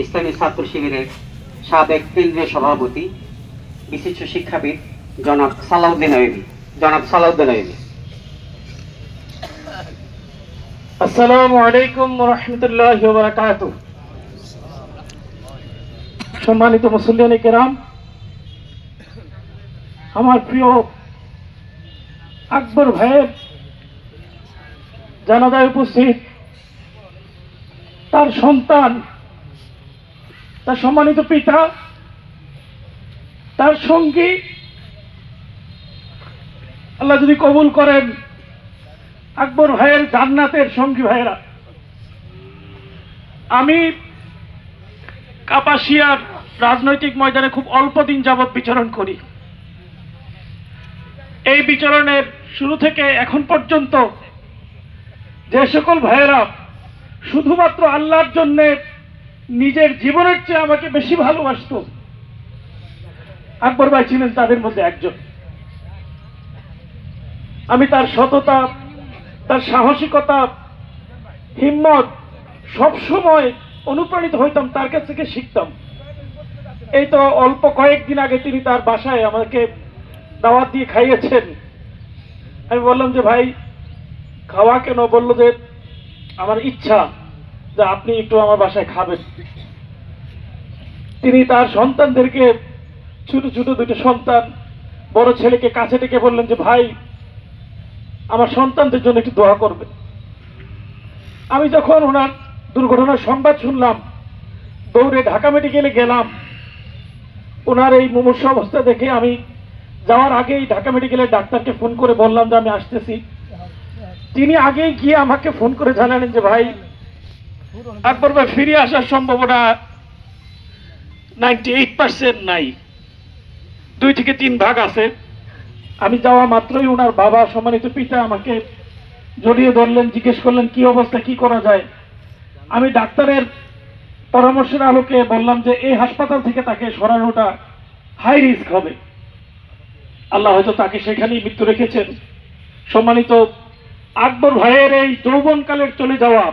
ইসলামী ছাত্র শিবিরের সাবেক কেন্দ্রীয় সভাপতি, বিশিষ্ট শিক্ষাবিদ জনাব সালাউদ্দিন আইয়ুবী। আসসালামু আলাইকুম ওয়া রাহমাতুল্লাহি ওয়া বারাকাতুহু। সম্মানিত মুসল্লিয়ানে কেরাম, আমার প্রিয় আকবর ভাইয়ের জানাজায় উপস্থিত তার সন্তান, তার সম্মানিত পিতা, তার সঙ্গী, আল্লাহ যদি কবুল করেন, আকবর ভাইয়ের জান্নাতের সঙ্গী ভাইয়েরা, আমি কাপাসিয়ার রাজনৈতিক ময়দানে খুব অল্প দিন যাবৎ বিচরণ করি। এই বিচরণের শুরু থেকে এখন পর্যন্ত যে সকল ভাইয়েরা শুধুমাত্র আল্লাহর জন্য নিজের জীবনের চেয়ে আমাকে বেশি ভালোবাসত, আকবর ভাই ছিলেন তাদের মধ্যে একজন। আমি তার সততা, তার সাহসিকতা, হিম্মত সবসময় অনুপ্রাণিত হইতাম, তার কাছ থেকে শিখতাম। এই তো অল্প কয়েকদিন আগে তিনি তার বাসায় আমাকে দাওয়াত দিয়ে খাইয়েছেন। আমি বললাম যে ভাই খাওয়া কেন? বলল যে আমার ইচ্ছা যে আপনি একটু আমার বাসায় খাবেন। তিনি তার সন্তানদেরকে, ছোট ছোট দুটো সন্তান, বড় ছেলেকে কাছে ডেকে বললেন যে ভাই আমার সন্তানদের জন্য একটু দোয়া করবে। আমি যখন ওনার দুর্ঘটনার সংবাদ শুনলাম, দৌড়ে ঢাকা মেডিকেলে গেলাম। ওনার এই মুমূর্ষ অবস্থা দেখে আমি যাওয়ার আগেই ঢাকা মেডিকেলের ডাক্তারকে ফোন করে বললাম যে আমি আসতেছি। তিনি আগেই গিয়ে আমাকে ফোন করে জানালেন যে ভাই আকবর ভাই ফিরে আসার সম্ভাবনা 98% নাই, 2 থেকে 3 ভাগ আছে। আমি যাওয়া মাত্রই ওনার বাবা, সম্মানিত পিতা, আমাকে জড়িয়ে ধরলেন, জিজ্ঞেস করলেন কি অবস্থা, কি করা যায়। আমি ডাক্তারের পরামর্শের আলোকে বললাম যে এই হাসপাতাল থেকে তাকে সরানোটা হাই রিস্ক হবে। আল্লাহ হয়তো তাকে সেখানেই মৃত্যু রেখেছেন। সম্মানিত আকবর ভাইয়ের এই যৌবনকালের চলে যাওয়া,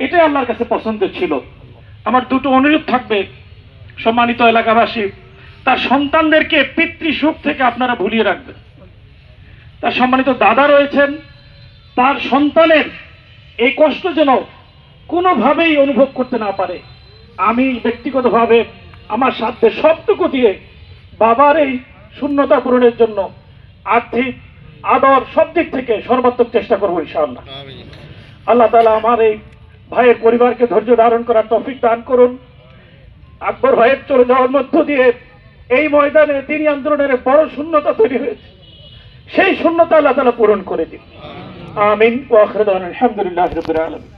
এটাই আল্লাহর কাছে পছন্দের ছিল। আমার দুটো অনুরোধ থাকবে, সম্মানিত এলাকাবাসী, তার সন্তানদেরকে পিতৃসুখ থেকে আপনারা ভুলিয়ে রাখবেন। তার সম্মানিত দাদা রয়েছেন, তার সন্তানের এই কষ্ট যেন কোনোভাবেই অনুভব করতে না পারে। আমি ব্যক্তিগতভাবে আমার সাধ্যের সবটুকু দিয়ে বাবার এই শূন্যতা পূরণের জন্য আর্থিক, আদর, সব দিক থেকে সর্বাত্মক চেষ্টা করবো ইনশাআল্লাহ। আল্লাহ তাআলা আমার এই ভাইয়ের পরিবারকে ধৈর্য ধারণ করার তৌফিক দান করুন। আকবর ভাইয়ের চলে যাওয়ার মধ্য দিয়ে এই ময়দানে দিনী আন্দোলনের বড় শূন্যতা তৈরি হয়েছে, সেই শূন্যতা আল্লাহ তাআলা পূরণ করে দিন। আমিন ওয়া আখিরু দাওয়ানা আলহামদুলিল্লাহি রাব্বিল আলামিন।